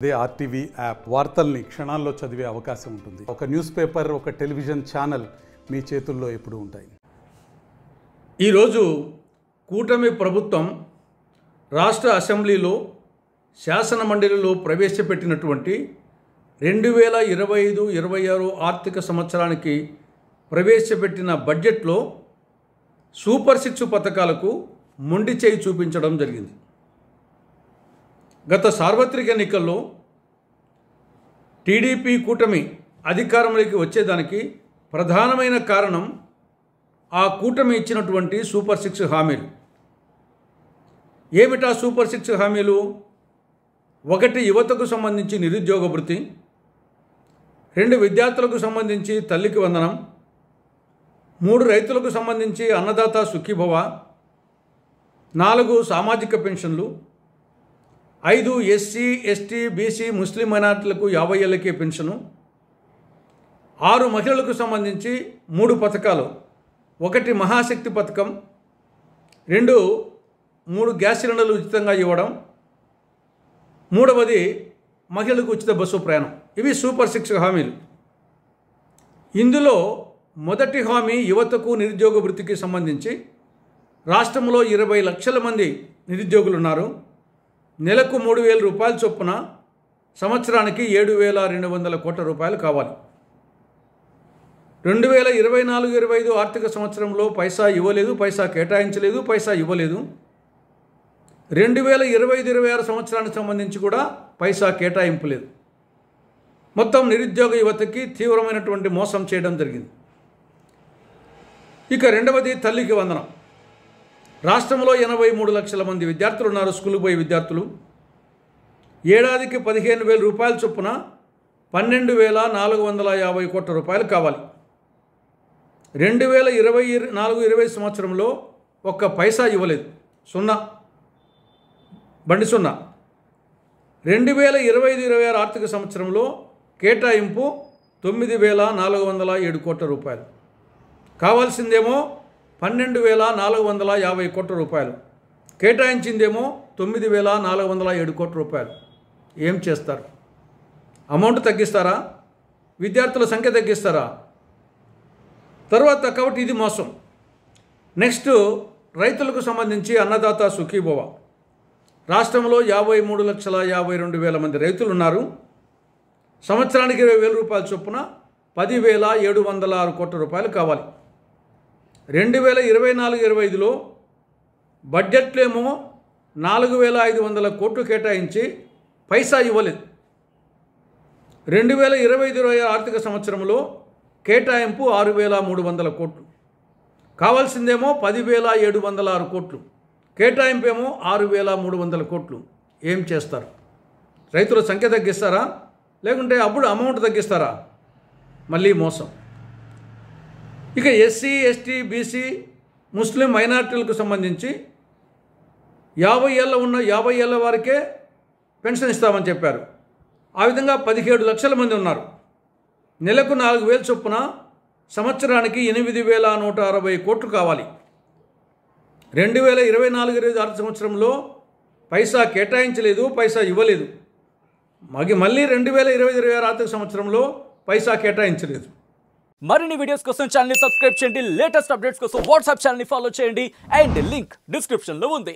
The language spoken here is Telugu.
అదే ఆర్టీవీ యాప్ వార్తల్ని క్షణాల్లో చదివే అవకాశం ఉంటుంది. ఒక న్యూస్ పేపర్, ఒక టెలివిజన్ ఛానల్ మీ చేతుల్లో ఎప్పుడూ ఉంటాయి. ఈరోజు కూటమి ప్రభుత్వం రాష్ట్ర అసెంబ్లీలో శాసన మండలిలో ప్రవేశపెట్టినటువంటి 2025-26 ఆర్థిక సంవత్సరానికి ప్రవేశపెట్టిన బడ్జెట్లో సూపర్ 6 పథకాలకు మొండి చేయి చూపించడం జరిగింది. గత సార్వత్రిక ఎన్నికల్లో టీడీపీ కూటమి అధికారంలోకి వచ్చేదానికి ప్రధానమైన కారణం ఆ కూటమి ఇచ్చినటువంటి సూపర్ 6 హామీలు. ఏమిటా సూపర్ 6 హామీలు? 1 యువతకు సంబంధించి నిరుద్యోగ భృతి, 2 విద్యార్థులకు సంబంధించి తల్లికి వందనం, 3 రైతులకు సంబంధించి అన్నదాత సుఖీభవ, 4 సామాజిక పెన్షన్లు, 5 ఎస్సీ, ఎస్టీ, బీసీ, ముస్లిం మైనార్టీలకు 50 ఏళ్ళకే పెన్షను, 6 మహిళలకు సంబంధించి 3 పథకాలు. 1 మహాశక్తి పథకం, 3 గ్యాస్ సిలిండర్లు ఉచితంగా ఇవ్వడం, 3వది మహిళలకు ఉచిత బస్సు ప్రయాణం. ఇవి సూపర్ 6 హామీలు. ఇందులో మొదటి హామీ యువతకు నిరుద్యోగ వృత్తికి సంబంధించి రాష్ట్రంలో 20 లక్షల మంది నిరుద్యోగులు ఉన్నారు. నెలకు 3,000 రూపాయల చొప్పున సంవత్సరానికి 7,200 కోట్ల రూపాయలు కావాలి. 2024-25 ఆర్థిక సంవత్సరంలో పైసా ఇవ్వలేదు, పైసా కేటాయించలేదు, పైసా ఇవ్వలేదు. 2025-26 సంవత్సరానికి సంబంధించి కూడా పైసా కేటాయింపు లేదు. మొత్తం నిరుద్యోగ యువతకి తీవ్రమైనటువంటి మోసం చేయడం జరిగింది. ఇక 2వది తల్లికి వందనం. రాష్ట్రంలో 83 లక్షల మంది విద్యార్థులు ఉన్నారు, స్కూల్కి పోయే విద్యార్థులు. ఏడాదికి 15,000 రూపాయల చొప్పున 12,450 కోట్ల రూపాయలు కావాలి. 2024-25 సంవత్సరంలో ఒక్క పైసా ఇవ్వలేదు, సున్నా, బండి సున్నా. 2025-26 ఆర్థిక సంవత్సరంలో కేటాయింపు 9,407 కోట్ల రూపాయలు. కావాల్సిందేమో 12,450 కోట్ల రూపాయలు, కేటాయించిందేమో 9,407 కోట్ల రూపాయలు. ఏం చేస్తారు? అమౌంట్ తగ్గిస్తారా? విద్యార్థుల సంఖ్య తగ్గిస్తారా? తర్వాత కాబట్టి ఇది మోసం. నెక్స్ట్, రైతులకు సంబంధించి అన్నదాత సుఖీభవ. రాష్ట్రంలో 53,52,000 మంది రైతులు ఉన్నారు. సంవత్సరానికి 20,000 రూపాయల చొప్పున 10,706 కోట్ల రూపాయలు కావాలి. 2024-25లో బడ్జెట్లో ఏమో 4,500 కోట్లు కేటాయించి పైసా ఇవ్వలేదు. 2025-26 ఆర్థిక సంవత్సరంలో కేటాయింపు 6,300 కోట్లు. కావాల్సిందేమో 10,706 కోట్లు, కేటాయింపు ఏమో 6,300 కోట్లు. ఏం చేస్తారు? రైతుల సంఖ్య తగ్గిస్తారా, లేకుంటే అప్పుడు అమౌంట్ తగ్గిస్తారా? మళ్ళీ మోసం. ఇక ఎస్సీ, ఎస్టీ, బీసీ, ముస్లిం మైనార్టీలకు సంబంధించి 50 ఏళ్ళ ఉన్న 50 ఏళ్ళ వారికే పెన్షన్ ఇస్తామని చెప్పారు. ఆ విధంగా 17 లక్షల మంది ఉన్నారు. నెలకు 4,000 చొప్పున సంవత్సరానికి 8,160 కోట్లు కావాలి. 2024-25 ఆర్థిక సంవత్సరంలో పైసా కేటాయించలేదు, పైసా ఇవ్వలేదు. మళ్ళీ 2025-26 ఆర్థిక సంవత్సరంలో పైసా కేటాయించలేదు. మరిన్ని వీడియోస్ కోసం ఛానల్ ని సబ్స్క్రైబ్ చేయండి. లేటెస్ట్ అప్డేట్స్ కోసం వాట్సాప్ ఛానల్ ని ఫాలో చేయండి. అండ్ లింక్ డిస్క్రిప్షన్ లో ఉంది.